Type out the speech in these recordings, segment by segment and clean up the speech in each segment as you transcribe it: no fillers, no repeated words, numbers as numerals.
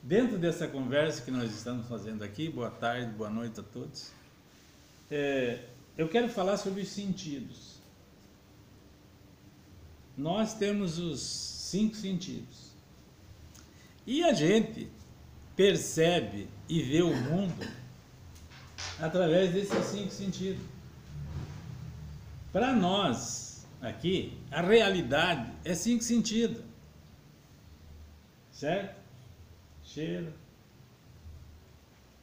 Dentro dessa conversa que nós estamos fazendo aqui, boa tarde, boa noite a todos, eu quero falar sobre os sentidos. Nós temos os 5 sentidos. E a gente percebe e vê o mundo através desses 5 sentidos. Para nós, aqui, a realidade é 5 sentidos. Certo? Cheiro,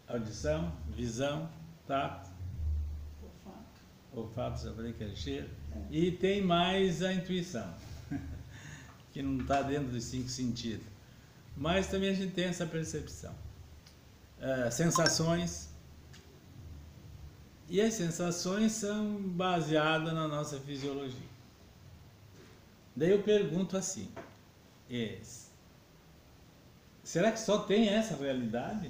audição, visão, tato, olfato, já falei que é cheiro, e tem mais a intuição, que não está dentro dos 5 sentidos, mas também a gente tem essa percepção. Sensações, e as sensações são baseadas na nossa fisiologia. Daí eu pergunto assim, será que só tem essa realidade?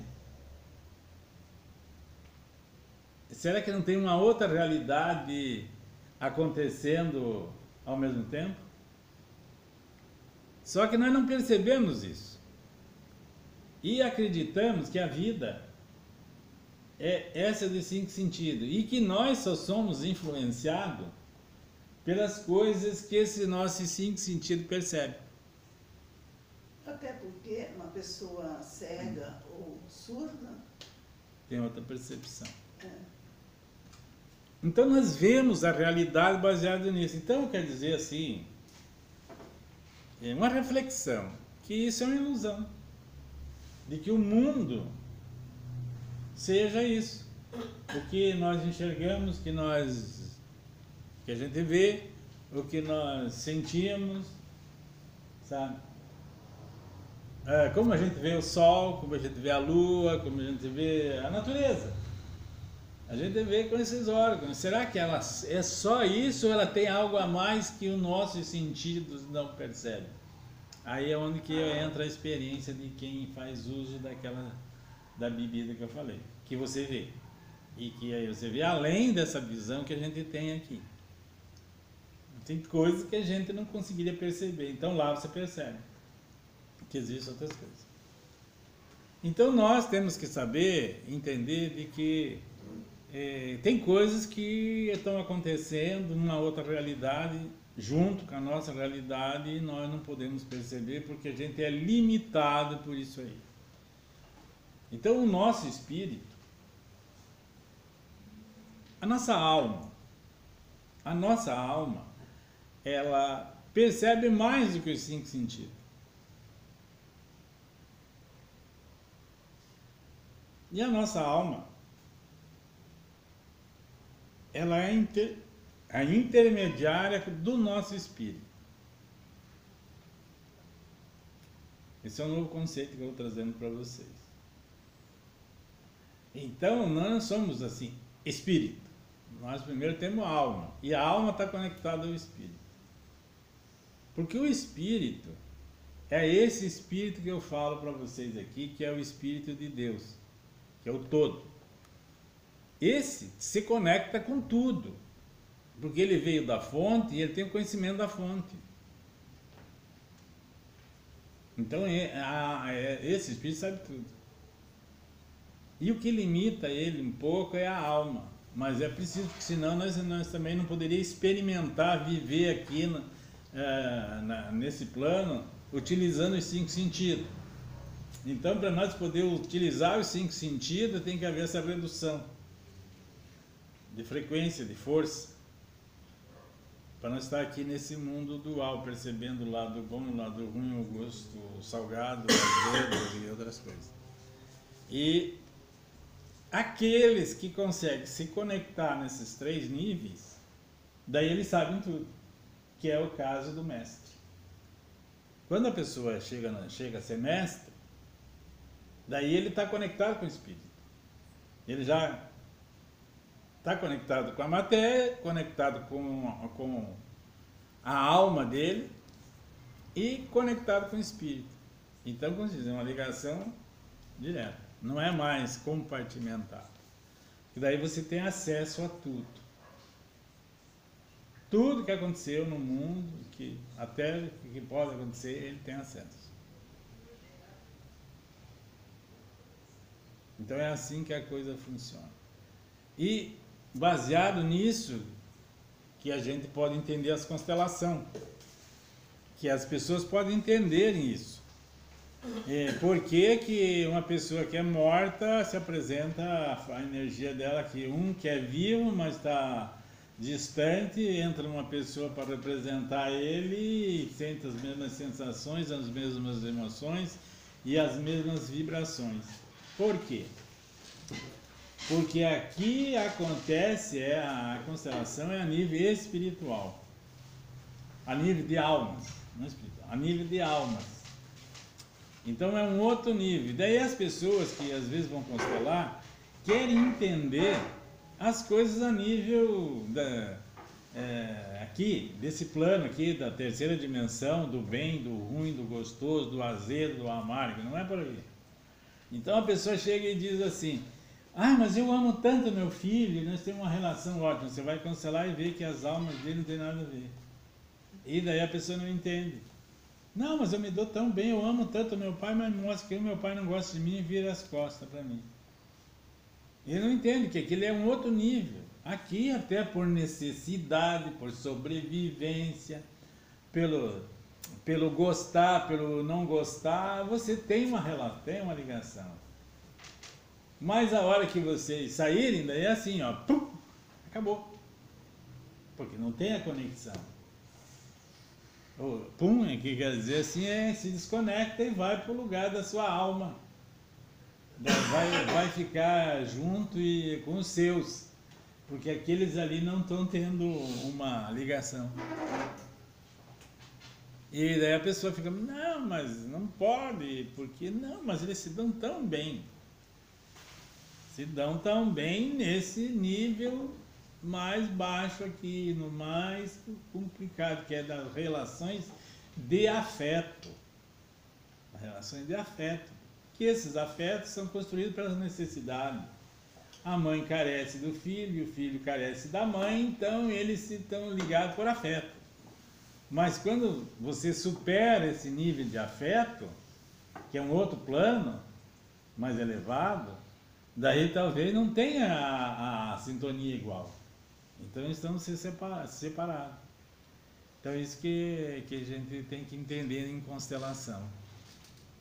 Será que não tem uma outra realidade acontecendo ao mesmo tempo? Só que nós não percebemos isso. E acreditamos que a vida é essa de 5 sentidos. E que nós só somos influenciados pelas coisas que esses nossos 5 sentidos percebem. Até porque uma pessoa cega ou surda tem outra percepção. Então nós vemos a realidade baseada nisso. Então quer dizer assim, é uma reflexão, que isso é uma ilusão. De que o mundo seja isso. O que nós enxergamos, que a gente vê, o que nós sentimos, sabe? Como a gente vê o sol, como a gente vê a lua, como a gente vê a natureza. A gente vê com esses órgãos. Será que ela é só isso ou ela tem algo a mais que os nossos sentidos não percebem? Aí é onde que entra a experiência de quem faz uso da bebida que eu falei, que você vê. E que aí você vê além dessa visão que a gente tem aqui. Tem coisas que a gente não conseguiria perceber. Então lá você percebe que existem outras coisas. Então nós temos que saber, entender de que tem coisas que estão acontecendo numa outra realidade, junto com a nossa realidade, e nós não podemos perceber porque a gente é limitado por isso aí. Então o nosso espírito, a nossa alma, ela percebe mais do que os 5 sentidos. E a nossa alma, ela é a intermediária do nosso espírito. Esse é um novo conceito que eu estou trazendo para vocês. Então, nós somos assim, espírito. Nós primeiro temos a alma, e a alma está conectada ao espírito. Porque o espírito é esse espírito que eu falo para vocês aqui, que é o espírito de Deus, que é o todo. Esse se conecta com tudo, porque ele veio da fonte e ele tem o conhecimento da fonte. Então esse espírito sabe tudo. E o que limita ele um pouco é a alma, mas é preciso, porque senão nós também não poderíamos experimentar, viver aqui nesse plano, utilizando os 5 sentidos. Então, para nós poder utilizar os 5 sentidos, tem que haver essa redução de frequência, de força, para nós estar aqui nesse mundo dual, percebendo o lado bom, o lado ruim, o gosto, o salgado, o azedo e outras coisas. E aqueles que conseguem se conectar nesses 3 níveis, daí eles sabem tudo, que é o caso do mestre. Quando a pessoa chega a ser mestre, daí ele está conectado com o espírito. Ele já está conectado com a matéria, conectado com a alma dele e conectado com o espírito. Então, como se diz, é uma ligação direta. Não é mais compartimentado. E daí você tem acesso a tudo. Tudo que aconteceu no mundo, até que pode acontecer, ele tem acesso. Então é assim que a coisa funciona. E baseado nisso que a gente pode entender as constelações, que as pessoas podem entender isso. Por que que uma pessoa que é morta se apresenta a energia dela que que é vivo, mas está distante, entra uma pessoa para representar ele e sente as mesmas sensações, as mesmas emoções e as mesmas vibrações. Por quê? Porque aqui acontece, a constelação é a nível espiritual, a nível de almas, não espiritual, a nível de almas. Então é um outro nível. Daí as pessoas que às vezes vão constelar querem entender as coisas a nível aqui, desse plano aqui, da terceira dimensão, do bem, do ruim, do gostoso, do azedo, do amargo, não é por aí. Então a pessoa chega e diz assim: ah, mas eu amo tanto meu filho, nós temos uma relação ótima. Você vai constelar e ver que as almas dele não tem nada a ver. E daí a pessoa não entende. Não, mas eu me dou tão bem, eu amo tanto meu pai, mas mostra que o meu pai não gosta de mim e vira as costas para mim. Ele não entende que aquele é um outro nível. Aqui até por necessidade, por sobrevivência, pelo gostar, pelo não gostar, você tem uma relação, tem uma ligação. Mas a hora que vocês saírem, daí é assim, ó, pum, acabou. Porque não tem a conexão. O pum, que quer dizer assim, se desconecta e vai para o lugar da sua alma. Vai ficar junto e com os seus. Porque aqueles ali não estão tendo uma ligação. E daí a pessoa fica, não, mas não pode, porque não, mas eles se dão tão bem. Se dão tão bem nesse nível mais baixo aqui, no mais complicado, que é das relações de afeto. As relações de afeto. Que esses afetos são construídos pelas necessidades. A mãe carece do filho, o filho carece da mãe, então eles se estão ligados por afeto. Mas quando você supera esse nível de afeto, que é um outro plano, mais elevado, daí talvez não tenha a sintonia igual. Então estão se separados. Então é isso que a gente tem que entender em constelação.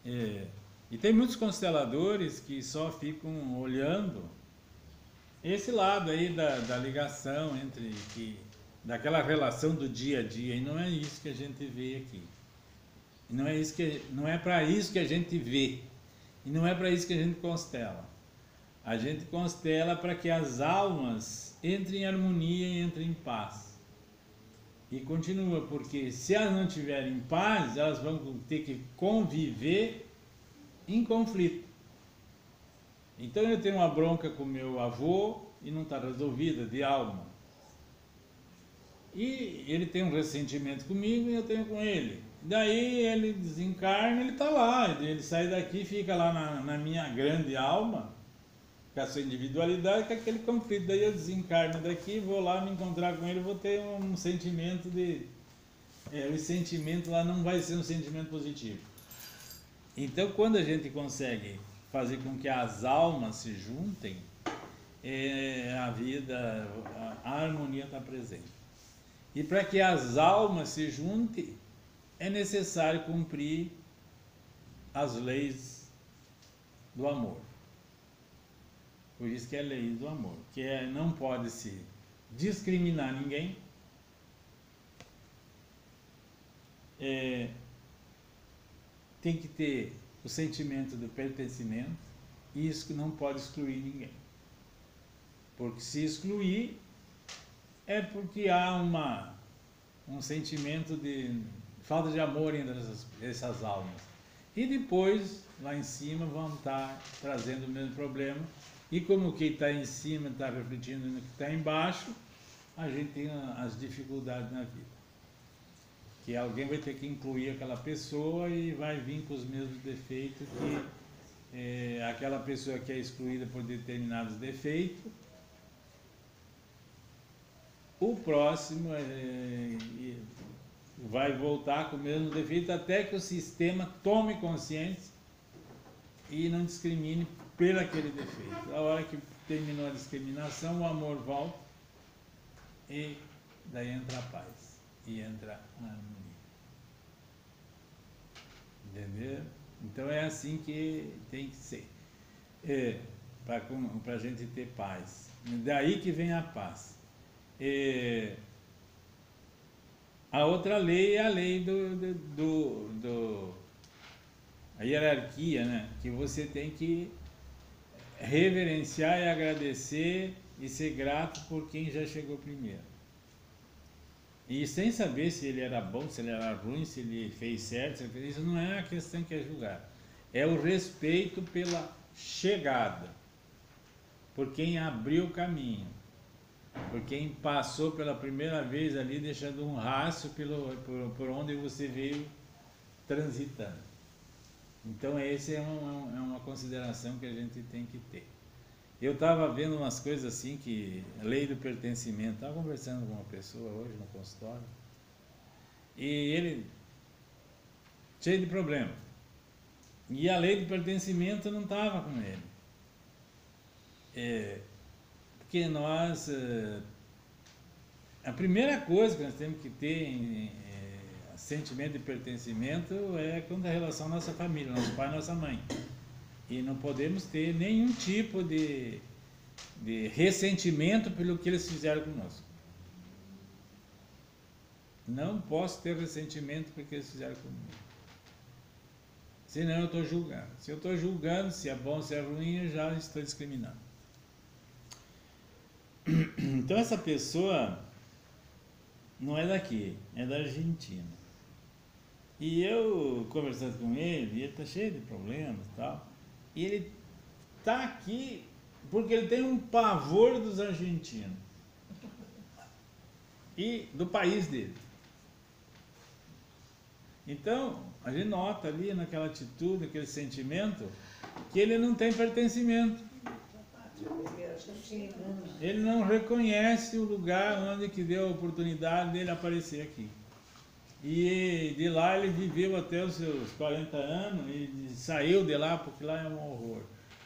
E tem muitos consteladores que só ficam olhando esse lado aí da ligação daquela relação do dia a dia, e não é isso que a gente vê aqui. E não é para isso que a gente vê. E não é para isso que a gente constela. A gente constela para que as almas entrem em harmonia e entrem em paz. E continua, porque se elas não estiverem em paz, elas vão ter que conviver em conflito. Então eu tenho uma bronca com meu avô e não está resolvida de alma. E ele tem um ressentimento comigo e eu tenho com ele. Daí ele desencarna, ele está lá, ele sai daqui, fica lá na minha grande alma, com a sua individualidade, com aquele conflito. Daí eu desencarno daqui, vou lá me encontrar com ele, vou ter um sentimento o sentimento lá não vai ser um sentimento positivo. Então quando a gente consegue fazer com que as almas se juntem, a vida, a harmonia está presente. E para que as almas se juntem, é necessário cumprir as leis do amor. Por isso que é a lei do amor, que não pode se discriminar ninguém, tem que ter o sentimento do pertencimento, e isso que não pode excluir ninguém. Porque se excluir, é porque há um sentimento de falta de amor entre essas almas. E depois, lá em cima, vão estar trazendo o mesmo problema. E como quem está em cima está refletindo no que está embaixo, a gente tem as dificuldades na vida. Que alguém vai ter que incluir aquela pessoa e vai vir com os mesmos defeitos que aquela pessoa que é excluída por determinados defeitos. O próximo vai voltar com o mesmo defeito até que o sistema tome consciência e não discrimine pelo aquele defeito. A hora que terminou a discriminação, o amor volta e daí entra a paz e entra a harmonia. Entendeu? Então é assim que tem que ser. Para a gente ter paz. Daí que vem a paz. A outra lei é a lei a hierarquia, né? Que você tem que reverenciar e agradecer e ser grato por quem já chegou primeiro. E sem saber se ele era bom, se ele era ruim, se ele fez certo, se ele fez... Isso não é a questão que é julgar. É o respeito pela chegada, por quem abriu o caminho, por quem passou pela primeira vez ali, deixando um rastro por onde você veio transitando. Então essa é uma consideração que a gente tem que ter. Eu estava vendo umas coisas assim, que a lei do pertencimento, estava conversando com uma pessoa hoje no consultório, e ele, cheio de problema, e a lei do pertencimento não estava com ele. Porque nós, a primeira coisa que nós temos que ter sentimento de pertencimento é com a relação à nossa família, nosso pai e nossa mãe. E não podemos ter nenhum tipo de ressentimento pelo que eles fizeram conosco. Não posso ter ressentimento porque eles fizeram comigo. Senão eu estou julgando. Se eu estou julgando se é bom ou se é ruim, eu já estou discriminando. Então essa pessoa não é daqui, é da Argentina. E eu conversando com ele está cheio de problemas e tal. E ele está aqui porque ele tem um pavor dos argentinos e do país dele. Então, a gente nota ali naquela atitude, naquele sentimento, que ele não tem pertencimento. Ele não reconhece o lugar onde que deu a oportunidade dele aparecer aqui. E de lá ele viveu até os seus 40 anos e saiu de lá porque lá é um horror.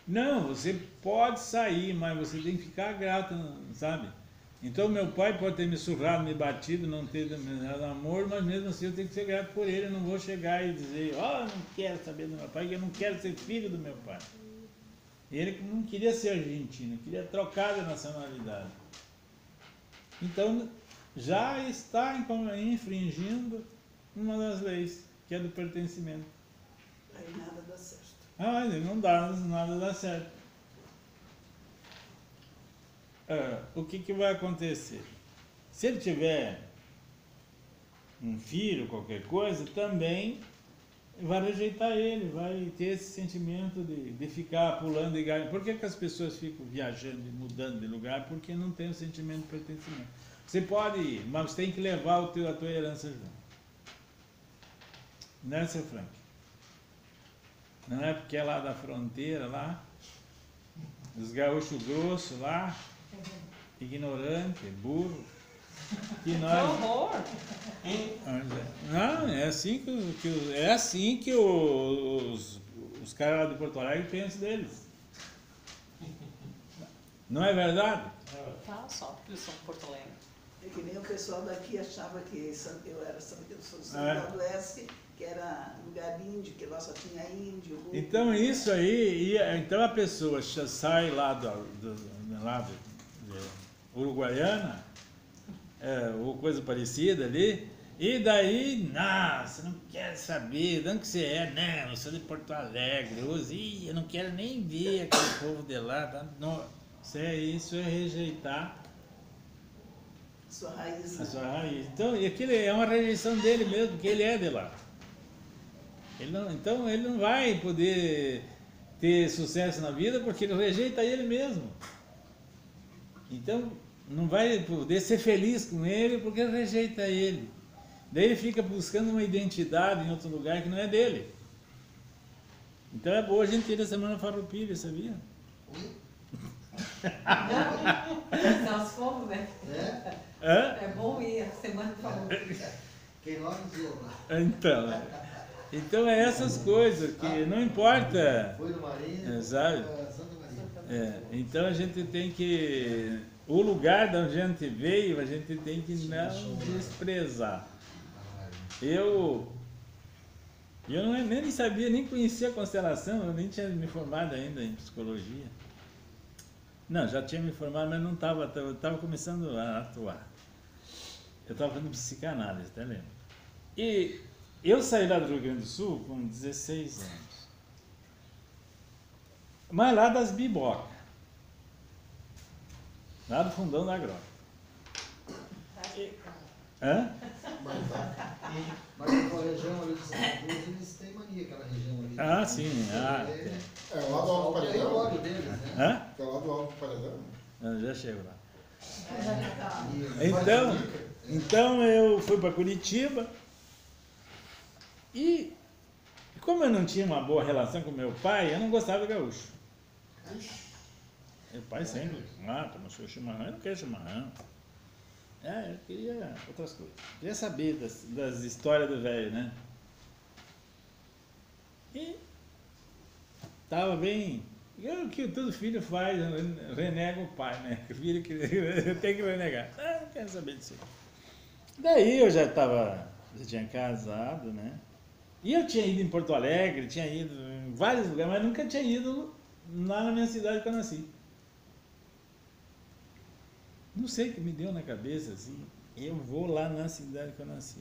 Não, você pode sair, mas você tem que ficar grato, sabe? Então meu pai pode ter me surrado, me batido, não ter me dado amor, mas mesmo assim eu tenho que ser grato por ele. Eu não vou chegar e dizer, ó, eu não quero saber do meu pai, porque eu não quero ser filho do meu pai. Ele não queria ser argentino, queria trocar de nacionalidade. Então já está infringindo uma das leis, que é do pertencimento. Aí nada dá certo. Não dá, nada dá certo. O que vai acontecer? Se ele tiver um filho, qualquer coisa, também vai rejeitar ele, vai ter esse sentimento de ficar pulando e ganhando. Por que as pessoas ficam viajando e mudando de lugar? Porque não tem o sentimento de pertencimento. Você pode ir, mas você tem que levar a tua herança junto. Não é, seu Frank? Não é porque é lá da fronteira, lá, dos gaúchos grossos lá, ignorante, burro, que nós... Que horror! Não, é assim que os caras lá de Porto Alegre pensam deles. Não é verdade? Fala só, eu sou de Porto Alegre. É que nem o pessoal daqui achava que eu era São Miguel do Oeste, que era lugar índio, que lá só tinha índio. Então isso aí, então a pessoa sai lá de Uruguaiana, ou coisa parecida ali, e daí, você não quer saber de onde que você é, não, eu sou de Porto Alegre, eu não quero nem ver aquele povo de lá, tá? Não, isso é rejeitar sua raiz. A sua raiz. Então, aquilo é uma rejeição dele mesmo, porque ele é de lá. Então ele não vai poder ter sucesso na vida porque ele rejeita ele mesmo. Então não vai poder ser feliz com ele porque ele rejeita ele. Daí ele fica buscando uma identidade em outro lugar que não é dele. Então é boa a gente ir da Semana Farroupilha, sabia? Nós fomos, né? É bom ir a Semana Farroupilha. Quem nós dizia lá. Então, Então é essas coisas que não importa. Foi do Marinho, Sabe? Santa Maria. Então a gente tem que. O lugar de onde a gente veio, a gente tem que não desprezar. Eu nem sabia, nem conhecia a constelação, eu nem tinha me formado ainda em psicologia. Não, já tinha me formado, mas não estava, eu estava começando a atuar. Eu estava fazendo psicanálise, até lembro. E eu saí lá do Rio Grande do Sul com 16 anos. Mas lá das bibocas. Lá do fundão da grota. Hã? Mas naquela região ali de Santa Cruz, eles têm mania, aquela região ali. Ah, sim. É lá do Alto Tem Paredão? óleo deles, né? Hã? É lá do Alto Paredão? Eu já chego lá. E Então eu fui para Curitiba e como eu não tinha uma boa relação com meu pai, eu não gostava de gaúcho. Meu pai sempre, toma seu chimarrão, eu não quero chimarrão. Eu queria outras coisas. Queria saber das histórias do velho, né? E tava bem. O que todo filho faz, renega o pai, né? O filho que tem que renegar. Não quero saber disso. Daí eu já tinha casado, né? E eu tinha ido em Porto Alegre, tinha ido em vários lugares, mas nunca tinha ido lá na minha cidade que eu nasci. Não sei o que me deu na cabeça, assim, eu vou lá na cidade que eu nasci.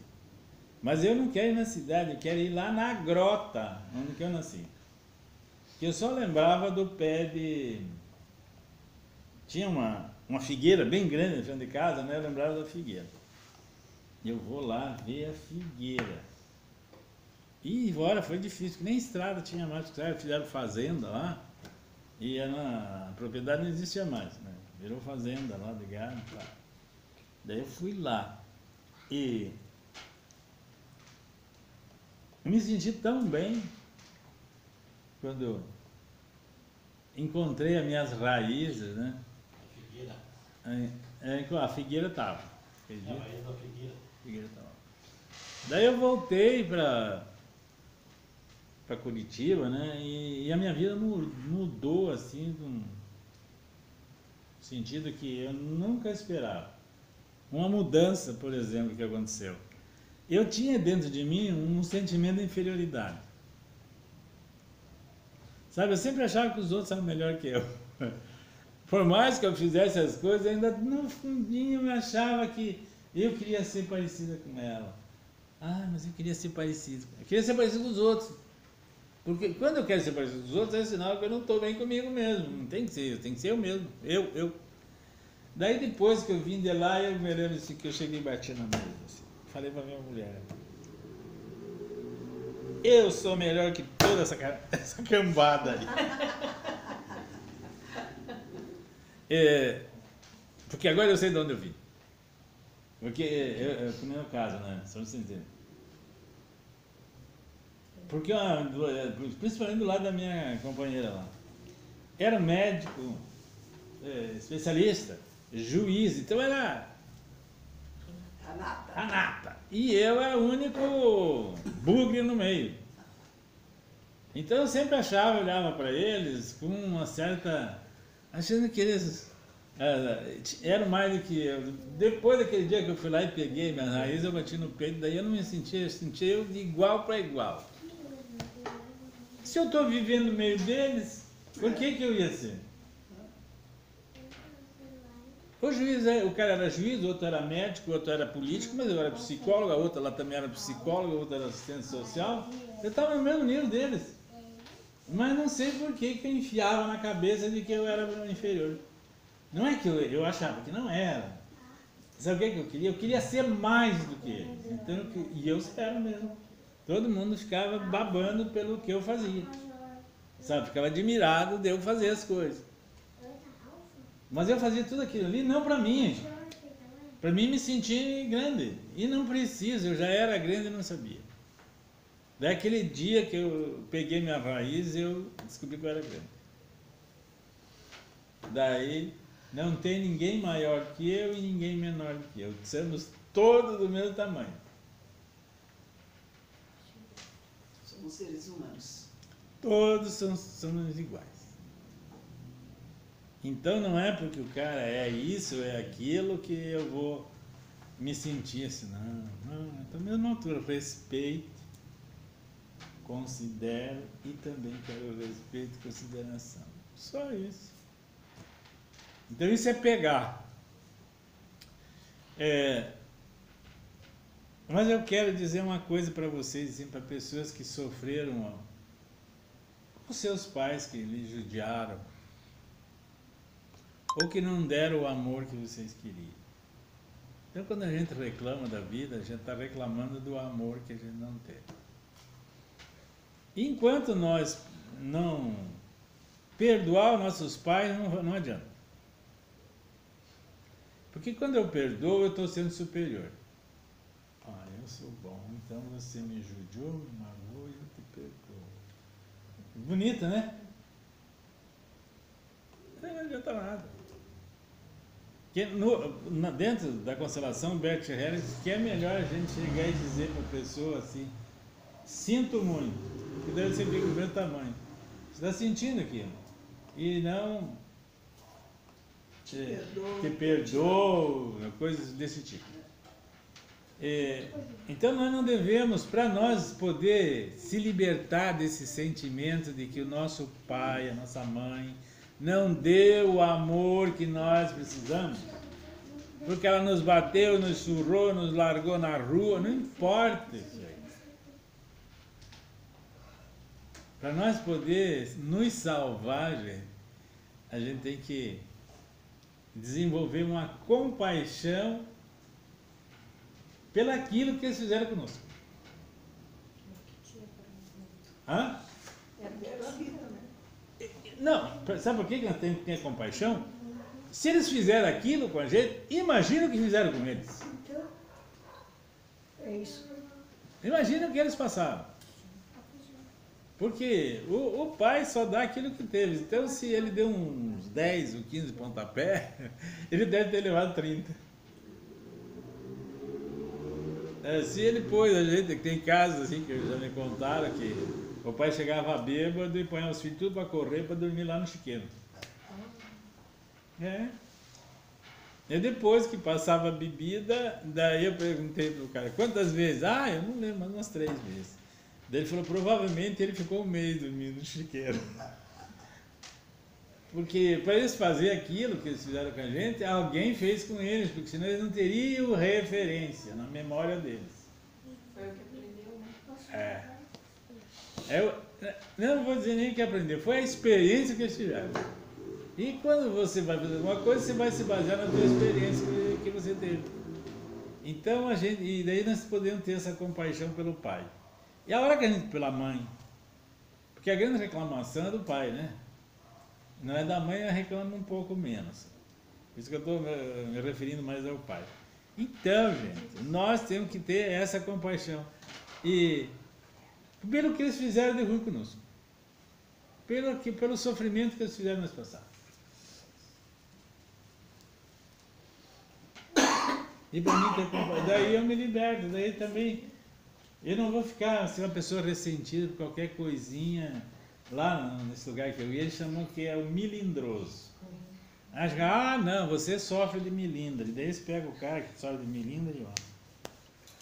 Mas eu não quero ir na cidade, eu quero ir lá na grota, onde que eu nasci. Que eu só lembrava do pé de... Tinha uma figueira bem grande na frente de casa, né? Eu lembrava da figueira. Eu vou lá ver a figueira. E embora foi difícil, que nem estrada tinha mais, fizeram fazenda lá, e a propriedade não existia mais, né? Virou fazenda lá de gado e tal. Daí eu fui lá e eu me senti tão bem quando eu encontrei as minhas raízes, né? A figueira estava. A raiz da figueira estava. Daí eu voltei para Curitiba, né? E a minha vida mudou assim, num sentido que eu nunca esperava. Uma mudança, por exemplo, que aconteceu. Eu tinha dentro de mim um sentimento de inferioridade. Sabe, eu sempre achava que os outros eram melhor que eu. Por mais que eu fizesse as coisas, ainda no fundinho eu achava que eu queria ser parecida com ela. Mas eu queria ser parecido. Eu queria ser parecido com os outros. Porque quando eu quero ser parecido com os outros, é sinal que eu não estou bem comigo mesmo. Não tem que ser eu mesmo. Eu. Daí depois que eu vim de lá, eu me lembro assim, que eu cheguei e bati na mesa. Assim, falei para minha mulher: eu sou melhor que toda essa cambada aí. Porque agora eu sei de onde eu vim. Porque eu no meu caso, né? Só pra você entender. Porque, principalmente do lado da minha companheira lá, era médico, especialista, juiz, então era a nata. E eu era o único bugre no meio. Então eu sempre olhava para eles com uma certa... achando que eles eram mais do que eu. Depois daquele dia que eu fui lá e peguei minhas raízes, eu bati no peito, daí eu não me sentia, eu sentia eu de igual para igual. Se eu estou vivendo no meio deles, por que eu ia ser? O juiz, o cara era juiz, o outro era médico, o outro era político, mas eu era psicólogo, a outra lá também era psicóloga, a outra era assistente social. Eu estava no mesmo nível deles. Mas não sei por que eu enfiava na cabeça de que eu era inferior. Não é que eu achava que não era. Sabe o que eu queria? Eu queria ser mais do que eles. Então, e eu era mesmo. Todo mundo ficava babando pelo que eu fazia. Sabe? Ficava admirado de eu fazer as coisas. Mas eu fazia tudo aquilo ali não para mim. Para mim me sentir grande. E não precisa, eu já era grande e não sabia. Daquele dia que eu peguei minha raiz, eu descobri que eu era grande. Daí não tem ninguém maior que eu e ninguém menor do que eu. Somos todos do mesmo tamanho. Somos seres humanos. Todos somos iguais. Então não é porque o cara é isso, é aquilo que eu vou me sentir assim, não, é da mesma altura, respeito, considero e também quero respeito e consideração. Só isso. Então isso é pegar. Mas eu quero dizer uma coisa para vocês, assim, para pessoas que sofreram os seus pais que lhe judiaram, ou que não deram o amor que vocês queriam. Então, quando a gente reclama da vida, a gente está reclamando do amor que a gente não teve. Enquanto nós não perdoar os nossos pais, não adianta. Porque quando eu perdoo, eu estou sendo superior. Eu sou bom, então você me judiou, me magoou e eu te perdoo. Bonito, né? Não adianta nada. Dentro da constelação, Bert Hellinger diz que é melhor a gente chegar e dizer para a pessoa assim: sinto muito, que deve ser do mesmo tamanho. Você está sentindo aquilo? E não te perdoou, coisas desse tipo. Então nós não devemos, para nós poder se libertar desse sentimento de que o nosso pai, a nossa mãe, não deu o amor que nós precisamos, porque ela nos bateu, nos surrou, nos largou na rua, não importa isso aí. Para nós poder nos salvar, a gente tem que desenvolver uma compaixão pelaquilo que eles fizeram conosco. Hã? Pela vida, né? Não, sabe por que nós temos que ter compaixão? Se eles fizeram aquilo com a gente, imagina o que fizeram com eles. Então, é isso. Imagina o que eles passaram. Porque o pai só dá aquilo que teve. Então, se ele deu uns 10 ou 15 pontapé, ele deve ter levado 30. Se ele pôs a gente, tem casos assim que já me contaram que o pai chegava bêbado e põe os filhos tudo para correr para dormir lá no chiqueiro. E depois que passava a bebida, daí eu perguntei pro cara, quantas vezes? Eu não lembro, mas umas 3 vezes. Daí ele falou, provavelmente ele ficou um mês dormindo no chiqueiro. Porque para eles fazerem aquilo que eles fizeram com a gente, alguém fez com eles, porque senão eles não teriam referência na memória deles. Foi o que aprendeu, né? Não vou dizer nem que aprendeu, foi a experiência que eles tiveram. E quando você vai fazer alguma coisa, você vai se basear na sua experiência que você teve. Então e daí nós podemos ter essa compaixão pelo pai. E a hora que a gente, pela mãe, porque a grande reclamação é do pai, né? Não é da mãe, ela reclama um pouco menos. Por isso que eu estou me referindo mais ao pai. Então, gente, nós temos que ter essa compaixão. E pelo que eles fizeram de ruim conosco. Pelo sofrimento que eles fizeram nós passar. E para mim ter compaixão. Daí eu me liberto, daí também. Eu não vou ficar, se uma pessoa ressentida por qualquer coisinha. Lá nesse lugar que eu ia, eles chamam que é o melindroso. Acho que, não, você sofre de melindre. Daí eles pegam o cara que sofre de melindre e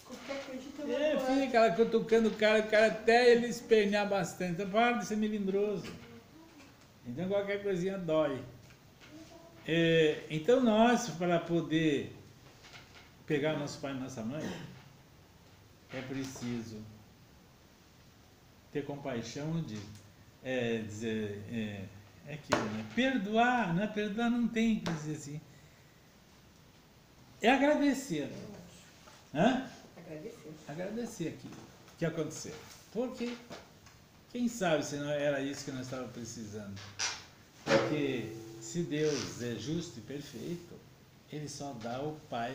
Qualquer coisa fica lá cutucando o cara até ele espernear bastante. Então para de ser melindroso. Então qualquer coisinha dói. Então nós, para poder pegar nosso pai e nossa mãe, é preciso ter compaixão disso. Dizer, aquilo, né? Perdoar, né? Perdoar não tem que dizer assim. É agradecer. Hã? Agradecer aquilo que aconteceu. Porque, quem sabe se não era isso que nós estávamos precisando. Porque se Deus é justo e perfeito, Ele só dá o pai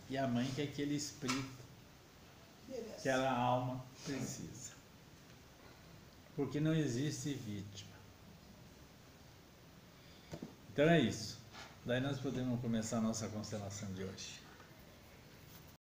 e a mãe que aquele espírito, que aquela alma precisa. Porque não existe vítima. Então é isso. Daí nós podemos começar a nossa constelação de hoje.